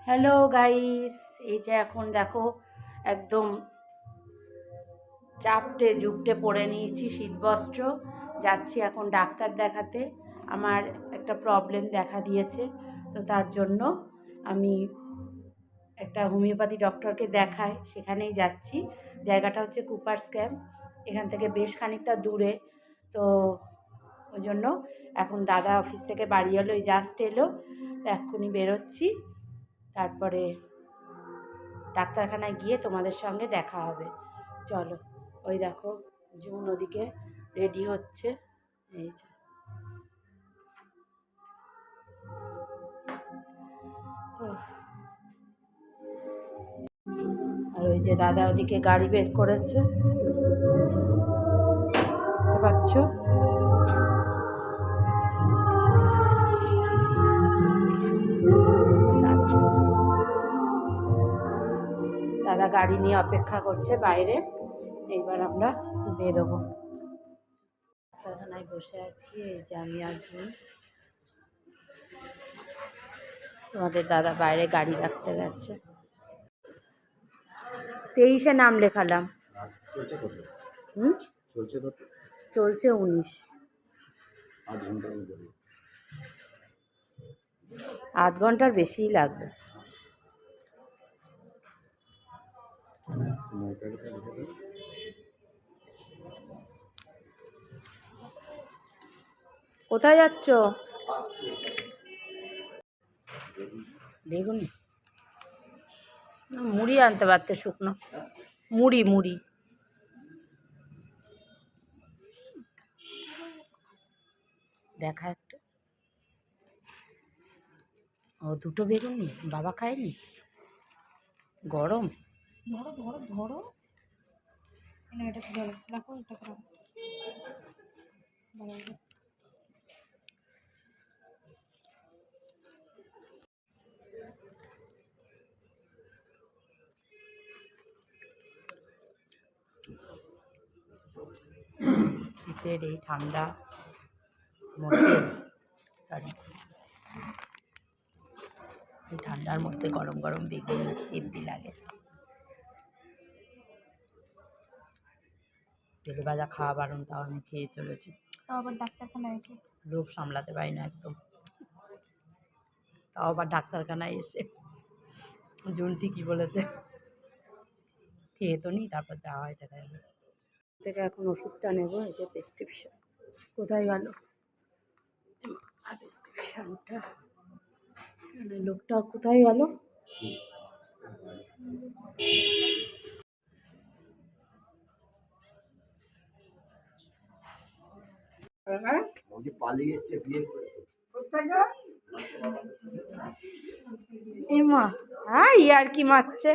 Hello guys, এই যে এখন দেখো একদম চাপটে জুপটে পরে নিয়েছি শীতবস্ত্র। যাচ্ছি এখন ডাক্তার দেখাতে। আমার একটা প্রবলেম দেখা দিয়েছে, তো তার জন্য আমি একটা হোমিওপ্যাথি ডক্টরকে দেখাই, সেখানেই যাচ্ছি। জায়গাটা হচ্ছে কুপার্স ক্যাম্প, এখান থেকে বেশ খানিকটা দূরে। তো ওই জন্য এখন দাদা অফিস থেকে বাড়ি এলো, এই জাস্ট এলো, তো এক্ষুনি বেরোচ্ছি। তারপরে ডাক্তারখানায় গিয়ে তোমাদের সঙ্গে দেখা হবে। চলো, ওই দেখো জুন ওদিকে রেডি হচ্ছে, এই যে। আর ওই যে দাদা ওদিকে গাড়ি বের করেছে, বুঝতে পারছো? দাদা গাড়ি নিয়ে অপেক্ষা করছে বাইরে, এইবার আমরা বেরোবো। ডাক্তারখানায় বসে আছি, এই যে আমি আর জুন। তোমাদের দাদা বাইরে গাড়ি রাখতে গেছে। 23-এ নাম লেখালাম। চলছে 19। আধ ঘন্টার বেশিই লাগবে। কোথায় যাচ্ছ? বেগুনি মুড়ি আনতে পারতে, শুকনো মুড়ি দেখা একটা। ও, দুটো বেগুনি বাবা খায়নি, গরম। ধরো ধরো ধরো, এটা রাখো, এটা রাখো। শীতের এই ঠান্ডা মধ্যে, এই ঠান্ডার মধ্যে গরম গরম বেগুন হেব্বি লাগে। তেলে ভাজা খাওয়া বারণ, তাও আমি খেয়ে চলেছি। তাও আবার ডাক্তারখানায় এসে লোভ সামলাতে পারি না একদম, তাও আবার ডাক্তারখানায় এসে। জুন ঠিকই বলেছে, খেয়ে তো নি, তারপর যাওয়া হয় দেখা যাবে। থেকে এখন ওষুধটা নেবো, এই যে প্রেসক্রিপশন। কোথায় গেল প্রেসক্রিপশনটা? লোকটা কোথায় গেল? এমা, হ্যাঁ আর কি মারছে,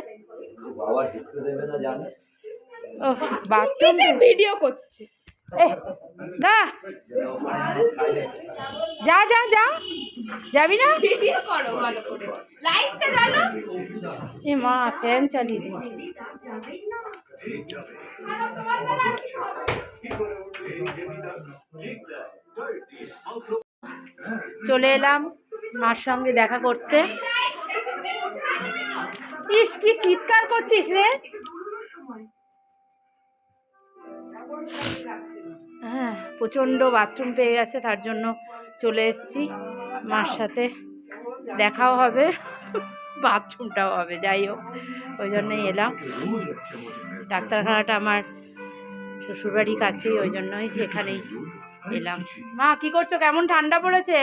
বাথরুম ভিডিও করছে। যা যা যা যা, যাবি না? ভিডিও করো ভালো করে, লাইটটা জ্বালো। এ মা, ফ্যান চালিয়ে দিয়েছে। চলে এলাম মার সঙ্গে দেখা করতে। ইস, কি চিৎকার করছিস রে? হ্যাঁ, প্রচণ্ড বাথরুম পেয়ে গেছে, তার জন্য চলে এসেছি। মার সাথে দেখাও হবে, বাথরুমটাও হবে, যাই হোক ওই জন্যই এলাম। ডাক্তারখানাটা আমার শ্বশুরবাড়ির কাছেই, ওই জন্যই এখানেই এলাম। মা কি করছো? কেমন ঠান্ডা পড়েছে?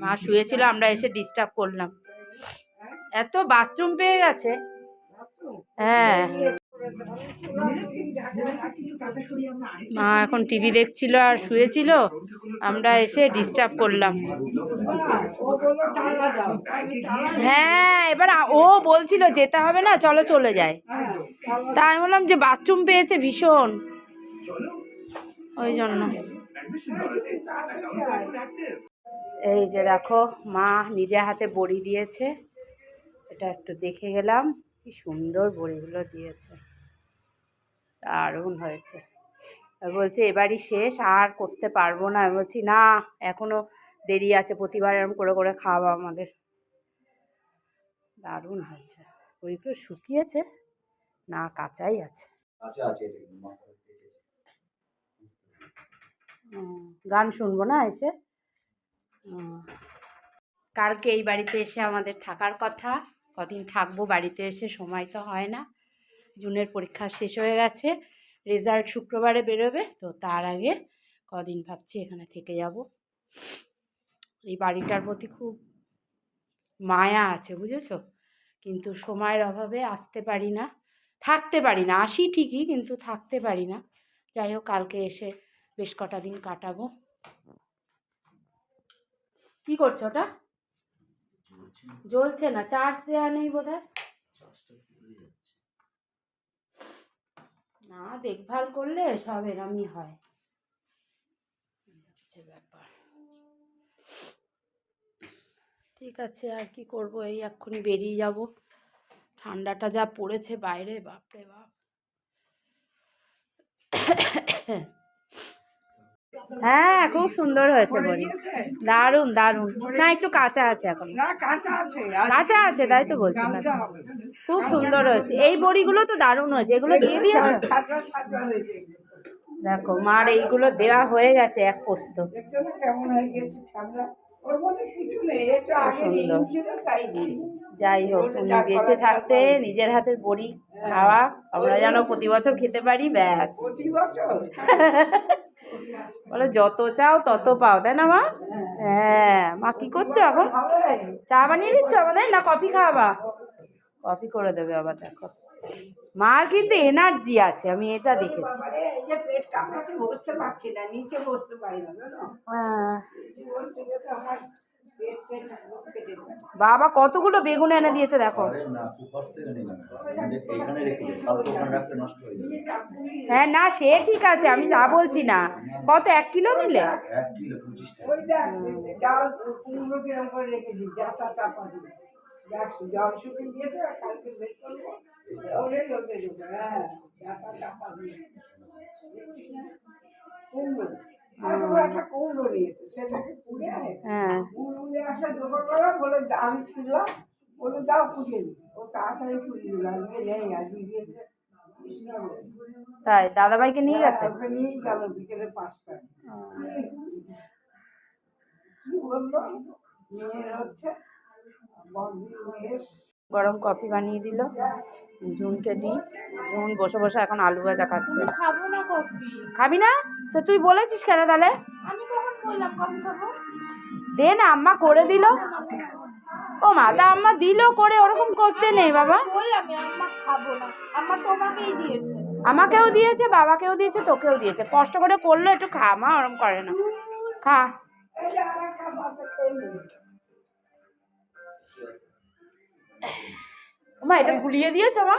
মা শুয়েছিল, আমরা এসে ডিস্টার্ব করলাম। এত বাথরুম পেয়ে গেছে। হ্যাঁ, মা এখন টিভি দেখছিল আর শুয়েছিল, আমরা এসে ডিস্টার্ব করলাম। হ্যাঁ, এবার ও বলছিল যেতে হবে না, চলো চলে যায়। তাই আমি বললাম যে বাথরুম পেয়েছে ভীষণ, ওই জন্য। এই যে দেখো, মা নিজে হাতে বড়ি দিয়েছে, এটা একটু দেখে গেলাম, কি সুন্দর বড়িগুলো দিয়েছে, দারুণ হয়েছে। বলছে এবারই শেষ, আর করতে পারবো না। আমি বলছি না, এখনো দেরি আছে, প্রতিবার এরকম করে করে খাওয়াবো আমাদের। দারুণ হয়েছে। বড়িগুলো শুকিয়েছে না কাঁচাই আছে? গান শুনবো না এসে? কালকে এই বাড়িতে এসে আমাদের থাকার কথা, কদিন থাকবো বাড়িতে এসে, সময় তো হয় না। জুনের পরীক্ষা শেষ হয়ে গেছে, রেজাল্ট শুক্রবারে বেরোবে, তো তার আগে কদিন ভাবছি এখানে থেকে যাব। এই বাড়িটার প্রতি খুব মায়া আছে, বুঝেছো, কিন্তু সময়ের অভাবে আসতে পারি না, থাকতে পারি না। আসি ঠিকই, কিন্তু থাকতে পারি না। যাই হোক, কালকে এসে বেশ কটা দিন কাটাবো। কি করছো ওটা? জ্বলছে না, চার্জ দেওয়া নেই বোধহয়। না, দেখভাল করলে সব এরমই হয়, হচ্ছে ব্যাপার। ঠিক আছে, আর কি করব, এই এক্ষুনি বেরিয়ে যাব। ঠান্ডাটা যা পড়েছে বাইরে, বাপরে বাপ। হ্যাঁ, খুব সুন্দর হয়েছে বড়ি, দারুণ দারুণ। না, একটু কাঁচা আছে এখন, কাঁচা আছে, তাই তো বলছি। খুব সুন্দর হয়েছে, এই বড়িগুলো তো দারুণ হয়েছে। এগুলো দিয়ে দিয়েছে, দেখো মার এইগুলো দেওয়া হয়ে গেছে এক পোস্ত। যাই হোক, তুমি বেঁচে থাকতে নিজের হাতের বড়ি খাওয়া, আমরা যেন প্রতি বছর খেতে পারি, ব্যাস। বলো যত চাও তত পাও, তাই না মা? হ্যাঁ। মা কি করছো এখন? চা বানিয়ে দিচ্ছ আমাদের, না কফি খাওয়াবা? কফি করে দেবে আবার। দেখো মার কিন্তু এনার্জি আছে, আমি এটা দেখেছি। হ্যাঁ, বাবা কতগুলো বেগুন এনে দিয়েছে দেখো। হ্যাঁ, না সে ঠিক আছে, আমি তা বলছি না। কত, 1 কিলো নিলে? তাই দাদাভাইকে নিয়ে গেছে? গরম কফি বানিয়ে দিল, ঝুনকে দিই। ঝুন বসে বসে এখন আলু ভাজা খাচ্ছে। খাবো না কফি। খাবি না তো তুই বলেছিস কেন তাহলে? আমি কখন বললাম কফি খাবো? দে না, আম্মা করে দিল। ও মা, তা আম্মা দিল করে, ওরকম করতে নেই বাবা। বললাম আম্মা খাবো না, আম্মা তোমাকেই দিয়েছে। আমাকেও দিয়েছে, বাবাকেও দিয়েছে, তোকেও দিয়েছে। কষ্ট করে করলো, একটু খা মা, ওরকম করে না, খা। মা এটা গুলিয়ে দিয়েছো মা?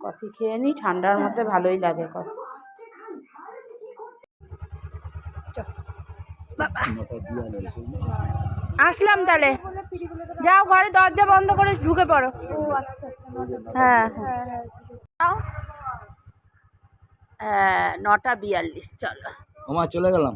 কফি খেয়ে নি, ঠান্ডার মধ্যে ভালোই লাগে কফি। আসলাম তাহলে, যাও ঘরে দরজা বন্ধ করে ঢুকে পড়ো। হ্যাঁ হ্যাঁ, 9টা 42, চলো। চলে গেলাম।